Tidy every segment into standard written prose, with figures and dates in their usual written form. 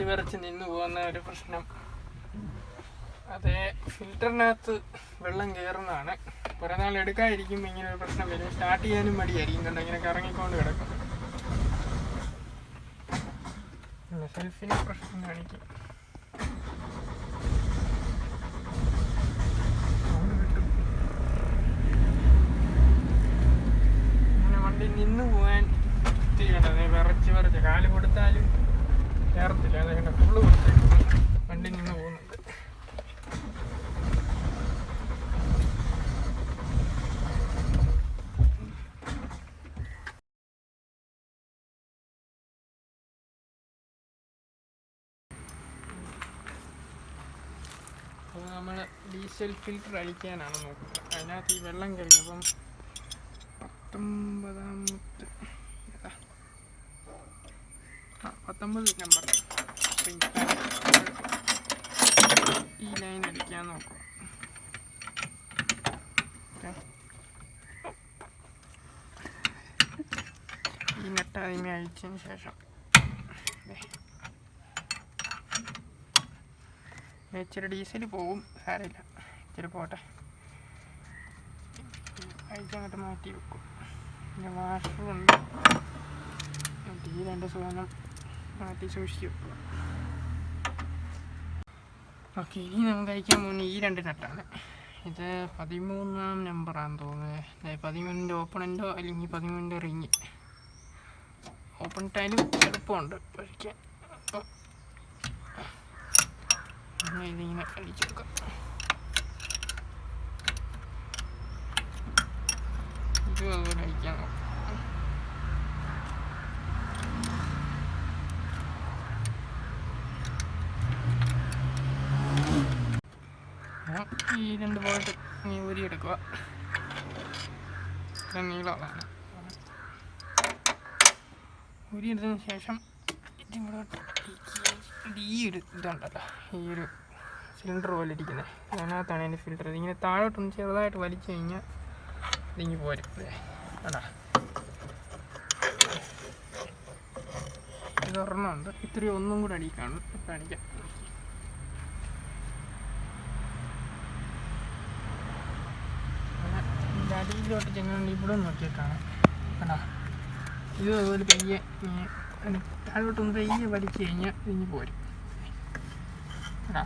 വിറച്ച് നിന്ന് പോകുന്ന ഒരു പ്രശ്നം. അതേ ഫിൽറ്ററിനകത്ത് വെള്ളം കയറുന്നതാണ്. കുറേ നാൾ എടുക്കാതിരിക്കുമ്പോൾ ഇങ്ങനെ ഒരു പ്രശ്നം വരും. സ്റ്റാർട്ട് ചെയ്യാനും മടിയായിരിക്കും, കണ്ടോ ഇങ്ങനെ കറങ്ങിക്കൊണ്ട് കിടക്കും. സെൽഫിന് പ്രശ്നം കാണിക്കും. അങ്ങനെ വണ്ടി നിന്ന് പോകാൻ ചെയ്യണ്ടത്. വിറച്ച് കാല് കൊടുത്താലും കയറത്തില്ല. അതുകൊണ്ട് ഫുള്ള് കൊടുത്തേക്കും വണ്ടി നിന്ന് പോകുന്നുണ്ട്. അപ്പോൾ നമ്മൾ ഡീസൽ ഫിൽറ്റർ അഴിക്കാനാണ് നോക്കുന്നത്. അതിനകത്ത് ഈ വെള്ളം കയറി. അപ്പം 19 നമ്പർ ഈ ലൈൻ അടിക്കാൻ നോക്കുക. ഈ നെട്ട അതിനെ അഴിച്ചതിന് ശേഷം ഇച്ചിരി ഡീസൽ പോവും, സാരമില്ല, ഇച്ചിരി പോട്ടെ. അഴിച്ചങ്ങോട്ട് മാറ്റി വെക്കും. പിന്നെ വാഷറുണ്ട്, ഈ 2 സാധനം മാറ്റി സൂക്ഷിച്ച് വെക്കുക. ഓക്കെ, ഇനി നമുക്ക് അയക്കാൻ പോകുന്ന ഈ 2 നട്ടാണ്. ഇത് 13 നമ്പറാണെന്ന് തോന്നുന്നത്. 13 ഓപ്പണൻ്റോ അല്ലെങ്കിൽ 13 റിങ്. ഓപ്പൺ ടൈലും എളുപ്പമുണ്ട് കഴിക്കാൻ. അപ്പം ഇതിങ്ങനെ അടിച്ചു വെക്കാം. ഇതും അതുപോലെ അടിക്കാൻ നോക്കാം. ഈ 2 ബോൾട്ട് ഊരിയെടുക്കുക. നീളമാണ്. ഊരിയെടുത്തതിന് ശേഷം ഇതും കൂടെ ഈ ഒരു ഇതുണ്ടല്ലോ, ഈ ഒരു സിലിണ്ടർ പോലെ ഇരിക്കുന്നത്, അതിനകത്താണ് അതിൻ്റെ ഫിൽറ്റർ. ഇതിങ്ങനെ താഴോട്ടൊന്ന് ചെറുതായിട്ട് വലിച്ചു കഴിഞ്ഞാൽ ഇതിങ്ങി പോരും. കേട്ടാ, ഇതൊരെണ്ണമുണ്ട്. ഇത്രയും ഒന്നും കൂടെ അടിക്കാണ് കാണിക്കാം. അടിയിലോട്ട് ചെന്നുകൊണ്ട് ഇവിടെ നോക്കിയാൽ കാണാം. കേട്ടാ, ഇത് അതുപോലെ പയ്യെ താഴോട്ടൊന്ന് പയ്യെ വലിച്ചു കഴിഞ്ഞാൽ ഇതിങ്ങി പോരും. കേട്ടാ,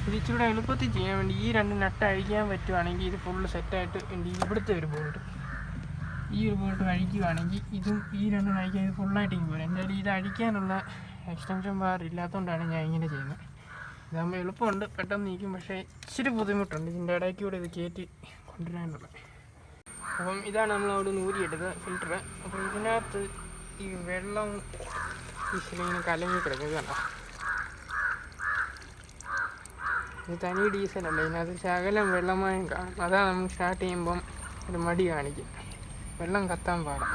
ഇത് ഇച്ചിരി എളുപ്പത്തിൽ ചെയ്യാൻ വേണ്ടി ഈ 2 നട്ട് അഴിക്കാൻ പറ്റുവാണെങ്കിൽ ഇത് ഫുള്ള് സെറ്റായിട്ട് ഉണ്ട്. ഇവിടുത്തെ ഒരു ബോൾട്ട്, ഈ ഒരു ബോൾട്ട് അഴിക്കുകയാണെങ്കിൽ ഇതും ഈ 2 അഴിക്കാൻ ഇത് ഫുള്ളായിട്ട് ഇങ്ങ് പോരും. എന്തായാലും ഇത് അഴിക്കാനുള്ള എക്സ്റ്റൻഷൻ ബാർ ഇല്ലാത്തതുകൊണ്ടാണ് ഞാൻ ഇങ്ങനെ ചെയ്യുന്നത്. ഇതാകുമ്പോൾ എളുപ്പമുണ്ട്, പെട്ടെന്ന് നീക്കും. പക്ഷേ ഇച്ചിരി ബുദ്ധിമുട്ടുണ്ട് ഇതിൻ്റെ ഇടയ്ക്ക് കൂടെ ഇത് കയറ്റി കൊണ്ടുവരാനുള്ളത്. അപ്പം ഇതാണ് നമ്മൾ അവിടെ ഊരിയെടുത്തത് ഫിൽറ്റർ. അപ്പോൾ ഇതിനകത്ത് ഈ വെള്ളം ഇങ്ങനെ കലങ്ങി കിടക്കും. ഇത് കണ്ടോ, ഇത് തനി ഡീസലല്ല, ഇതിനകത്ത് ശകലം വെള്ളമായും കാണും. അതാണ് നമുക്ക് സ്റ്റാർട്ട് ചെയ്യുമ്പം ഒരു മടി കാണിക്കും, വെള്ളം കത്താൻ പാടാം.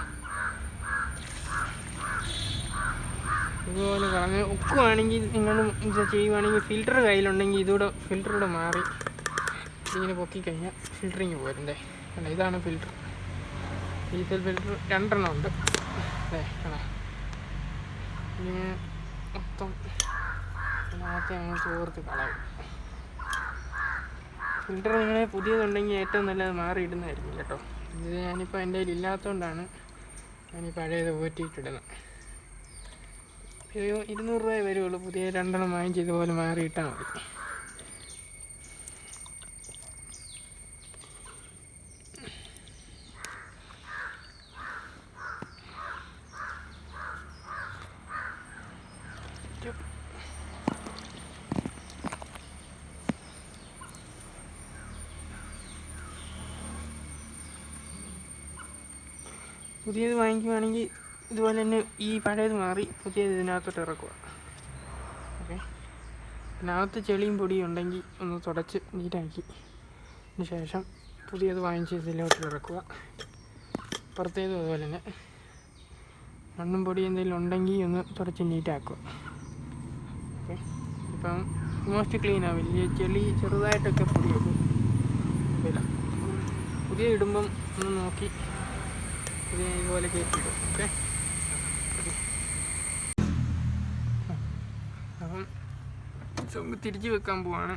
ഇതുപോലെ കളഞ്ഞ് ഉക്കുവാണെങ്കിൽ നിങ്ങളും ഇത് ചെയ്യുവാണെങ്കിൽ ഫിൽറ്റർ കയ്യിലുണ്ടെങ്കിൽ ഫിൽറ്ററൂടെ മാറി ഇങ്ങനെ പൊക്കിക്കഴിഞ്ഞാൽ ഫിൽറ്ററിങ് പോരുന്നേ. അല്ല, ഇതാണ് ഫിൽറ്റർ. ഡീസൽ ഫിൽറ്റർ 2 എണ്ണം ഉണ്ട്. അതെ, കാണാം. ഇങ്ങനെ മൊത്തം അതിനകത്ത് ഞങ്ങൾ ചോർത്ത് കളയും. ഫിൽറ്റർ നിങ്ങളെ പുതിയതുണ്ടെങ്കിൽ ഏറ്റവും നല്ലത് മാറിയിടുന്നതായിരിക്കും കേട്ടോ. ഇത് ഞാനിപ്പോൾ എൻ്റെ കയ്യിൽ ഇല്ലാത്തതുകൊണ്ടാണ് ഞാൻ പഴയത് ഊറ്റിയിട്ടിടുന്നത്. 200 രൂപ വരുള്ളൂ. പുതിയ 2 എണ്ണം വാങ്ങിച്ച് ഇതുപോലെ മാറിയിട്ടാൽ മതി. പുതിയത് വാങ്ങിക്കുവാണെങ്കിൽ ഇതുപോലെ തന്നെ ഈ പഴയത് മാറി പുതിയത് ഇതിനകത്തോട്ട് ഇറക്കുക. ഓക്കെ, ഇതിനകത്ത് ചെളിയും പൊടിയും ഉണ്ടെങ്കിൽ ഒന്ന് തുടച്ച് നീറ്റാക്കി അതിന് ശേഷം പുതിയത് വാങ്ങിച്ച് ഇതിലോട്ട് ഇറക്കുക. പുറത്തേതും അതുപോലെ തന്നെ മണ്ണും പൊടി എന്തെങ്കിലും ഉണ്ടെങ്കിൽ ഒന്ന് തുടച്ച് നീറ്റാക്കുക. ഓക്കെ, ഇപ്പം മോസ്റ്റ് ക്ലീനാണ്. വലിയ ചെളി ചെറുതായിട്ടൊക്കെ പൊടിയൊക്കെ ഇല്ല. പുതിയ ഇടുമ്പം ഒന്ന് നോക്കി ഇതുപോലെ കയറ്റിയിടും. ഓക്കെ. നമുക്ക് തിരിച്ച് വെക്കാൻ പോവാണ്.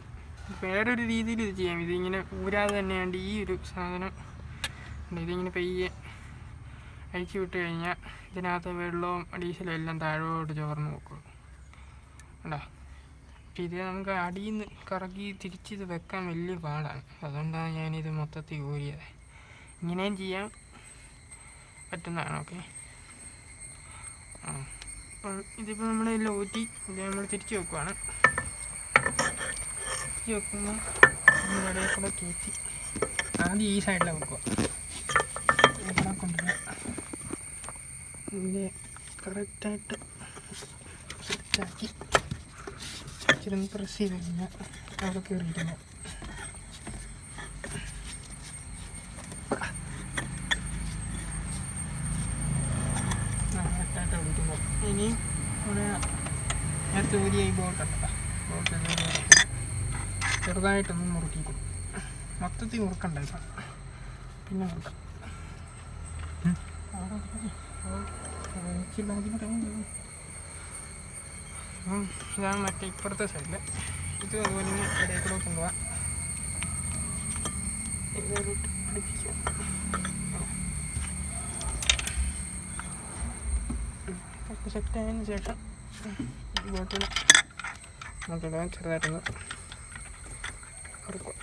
വേറൊരു രീതിയിൽ ഇത് ചെയ്യാം. ഇതിങ്ങനെ ഊരാതെ തന്നെയാണ്ട് ഈ ഒരു സാധനം ഇതിങ്ങനെ പയ്യെ അഴിച്ചു വിട്ട് കഴിഞ്ഞാൽ ഇതിനകത്ത് വെള്ളവും ഡീസലും എല്ലാം താഴോട്ട് ചോർന്ന് നോക്കും. കണ്ടോ? ഇത് നമുക്ക് അടിയിൽ നിന്ന് കറക്കി തിരിച്ചിത് വെക്കാൻ വലിയ പാടാണ്. അതുകൊണ്ടാണ് ഞാനിത് മൊത്തത്തിൽ ഊരിയത്. ഇങ്ങനെയും ചെയ്യാൻ പറ്റുന്നതാണ്. ഓക്കെ, അപ്പം ഇതിപ്പോൾ നമ്മളെല്ലാം ഊറ്റി ഇത് നമ്മൾ തിരിച്ച് വെക്കുവാണ്. തിരിച്ച് വെക്കുമ്പോൾ ഇടയിൽ കൂടെ കയറ്റി ആദ്യം ഈ സൈഡിലാണ് വെക്കുക. ഇവിടെ കൊണ്ടുവരിക. ഇതിൻ്റെ കറക്റ്റായിട്ട് സെറ്റാക്കി ഇച്ചിരി പ്രസ് ചെയ്ത് കഴിഞ്ഞാൽ അവിടെ കയറിയിരുന്നു. കറക്റ്റായിട്ട് വിളിക്കുമ്പോൾ ഇനിയും ഇവിടെ നേരത്തെ ഊരിയ ഈ ബോട്ടുണ്ടല്ലോ, ബോട്ട് ചെറുതായിട്ടൊന്നും മുറുക്കി കൊടുക്കും. മൊത്തത്തിൽ മുറുക്കണ്ട ഇപ്പം, പിന്നെ മുറുക്കാം. ഇതാണ് മറ്റേ ഇപ്പുറത്തെ സൈഡിൽ. ഇത് അതുപോലെ ഇടയിൽ കൂടെ കൊണ്ടുപോകാം. ഇതോട്ട് പിടിപ്പിക്കുക. ഒക്കെ സെറ്റായതിന് ശേഷം ഈ ബോട്ടിൽ നമുക്കിടാൻ ചെറുതായിട്ടൊന്ന് കൊടുക്കുക.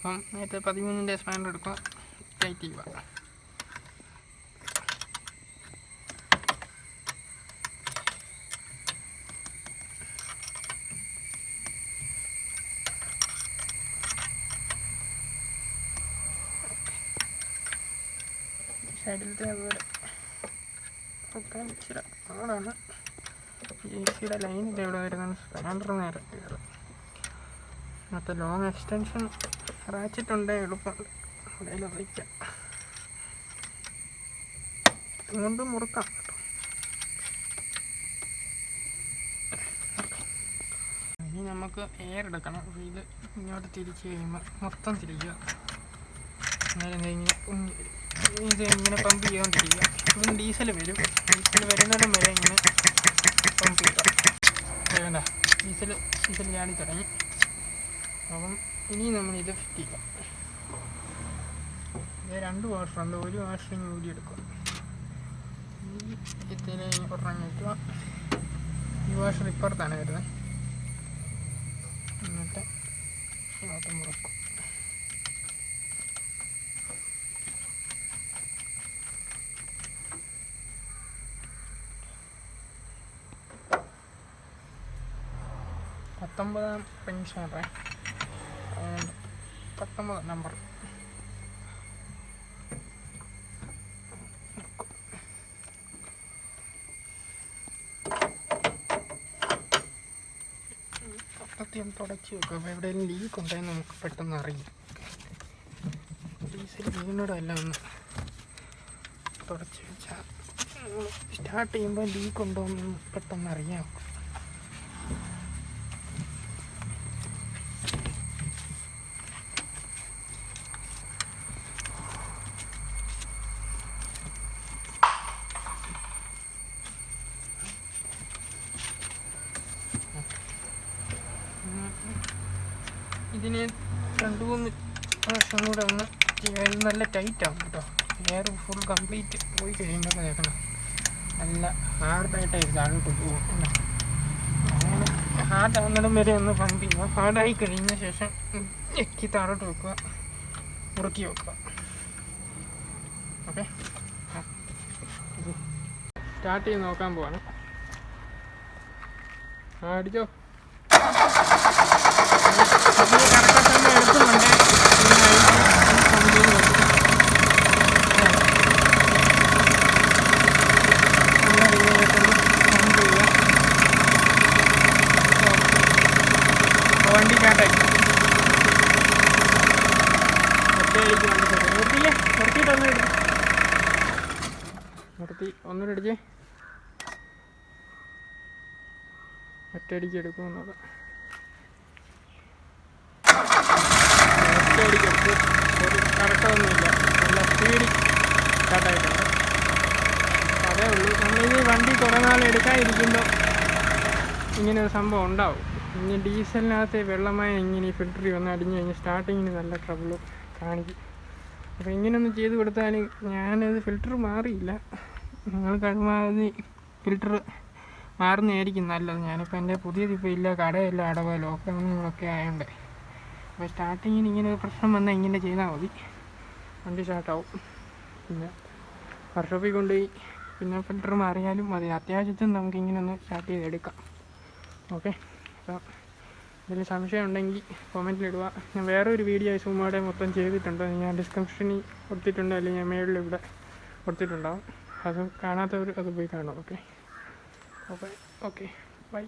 അപ്പം നേരത്തെ 13-ൻ്റെ സ്പാനർ എടുക്കുക, ടൈറ്റ് ചെയ്യുക. സൈഡിലത്തെ അതുപോലെ ഒക്കെ ഇച്ചിരി പാടാണ്. ഈ സിയുടെ ലൈനിൻ്റെ ഇവിടെ വരുന്ന സ്പാനർ നേരെ കയറും. മറ്റേ ലോങ് എക്സ്റ്റൻഷൻ റാച്ചിട്ടുണ്ട്, എളുപ്പമുണ്ട്. അവിടെ വയ്ക്കാം, ഇതുകൊണ്ട് മുറുക്കാം. ഇനി നമുക്ക് എയർ എടുക്കണം. ഇത് ഇങ്ങോട്ട് തിരിച്ച് കഴിയുമ്പോൾ മൊത്തം തിരിക്കുക. അന്നേരം ഇങ്ങനെ പൊങ്ങി വരും. ഇത് ഇങ്ങനെ പമ്പ് ചെയ്യാണ്ടിരിക്കുക. ഇതും ഡീസൽ വരും. ഡീസൽ വരുന്നിടം വരെ ഇങ്ങനെ പമ്പ് ചെയ്യുക. വേണ്ട, ഡീസൽ ചാടി തുടങ്ങി. അപ്പം ഇനി നമ്മളിത് ഫിറ്റ് ചെയ്യാം. ഇത് 2 വാഷറുണ്ട്. ഒരു വാഷറിങ് ഊരി എടുക്കുക. ഈ ഇതിൽ ഒരെണ്ണം വയ്ക്കുക. ഈ വാഷർ ഇപ്പുറത്താണ് വരുന്നത്. എന്നിട്ട് ഇങ്ങോട്ട് മുറുക്കും. പത്തൊമ്പതാം പെൻഷനറേ, 19 നമ്പർ. മൊത്തത്തിൽ തുടച്ച് വെക്കുക. അപ്പോൾ എവിടെയെങ്കിലും ലീക്ക് ഉണ്ടെന്ന് നമുക്ക് പെട്ടെന്ന് അറിയും. ഡീസൽ വീണോടെ എല്ലാം ഒന്ന് തുടച്ച് വെച്ചാൽ സ്റ്റാർട്ട് ചെയ്യുമ്പോൾ ലീക്ക് ഉണ്ടോ എന്ന് പെട്ടെന്ന് അറിയാം. ഇതിന് 2-3 പ്രാവശ്യം കൂടെ ഒന്ന് നല്ല ടൈറ്റാവും കേട്ടോ. എയർ ഫുൾ കംപ്ലീറ്റ് പോയി കഴിയുമ്പോൾ കേൾക്കണം നല്ല ഹാർഡായിട്ടായി താഴോട്ട് പോകും. അങ്ങനെ ഹാർഡാകുന്നിടം വരെ ഒന്ന് പമ്പ് ചെയ്യുക. ഹാർഡായി കഴിഞ്ഞ ശേഷം ഞെക്കി താഴോട്ട് വെക്കുക, മുറുക്കി വെക്കുക. ഓക്കെ, സ്റ്റാർട്ട് ചെയ്ത് നോക്കാൻ പോവാണ്. അടിച്ചോ. വണ്ടി സ്റ്റാർട്ടായി. നിർത്തി ഒന്നടിച്ച് ഒറ്റയടിക്ക് എടുക്കുമെന്നുള്ളത്. ഒറ്റയടിക്ക് ഒരു കറക്കമൊന്നുമില്ല. ഉള്ളൂ. നമ്മളിത് വണ്ടി കുറേ നാൾ എടുക്കാതിരിക്കുമ്പോൾ ഇങ്ങനെ ഒരു സംഭവം ഉണ്ടാവും. ഇനി ഡീസലിനകത്ത് വെള്ളമായി ഇങ്ങനെ ഈ ഫിൽറ്ററിൽ വന്ന് അടിഞ്ഞ് കഴിഞ്ഞാൽ സ്റ്റാർട്ടിങ്ങിന് നല്ല ട്രബിൾ കാണിക്കും. അപ്പോൾ ഇങ്ങനെയൊന്നും ചെയ്ത് കൊടുത്താൽ ഞാനത് ഫിൽറ്റർ മാറിയില്ല. നിങ്ങൾ കഴിയുമാതിരി ഫിൽറ്റർ മാറുന്നതായിരിക്കും നല്ലത്. ഞാനിപ്പോൾ എൻ്റെ പുതിയതിപ്പോൾ ഇല്ല, കടയെല്ലാം അടവ് ലോക്കങ്ങളൊക്കെ ആയതുകൊണ്ട്. അപ്പോൾ സ്റ്റാർട്ടിങ്ങിന് ഇങ്ങനെ ഒരു പ്രശ്നം വന്നാൽ ഇങ്ങനെ ചെയ്താൽ മതി, വണ്ടി സ്റ്റാർട്ടാവും. പിന്നെ വർക്ക്ഷോപ്പിൽ കൊണ്ടുപോയി പിന്നെ ഫിൽറ്റർ മാറിയാലും മതി. അത്യാവശ്യത്തിന് നമുക്ക് ഇങ്ങനെ ഒന്ന് സ്റ്റാർട്ട് ചെയ്തെടുക്കാം. ഓക്കെ, അപ്പോൾ ഇതിൽ സംശയം ഉണ്ടെങ്കിൽ കൊമൻറ്റിലിടുക. ഞാൻ വേറെ ഒരു വീഡിയോ സുമോടെ മൊത്തം ചെയ്തിട്ടുണ്ട്, ഞാൻ ഡിസ്ക്രിപ്ഷനിൽ കൊടുത്തിട്ടുണ്ട്, അല്ലെങ്കിൽ ഞാൻ മേളിൽ ഇവിടെ കൊടുത്തിട്ടുണ്ടാവും. അത് കാണാത്തവർ അത് പോയി കാണും. Okay, okay, by.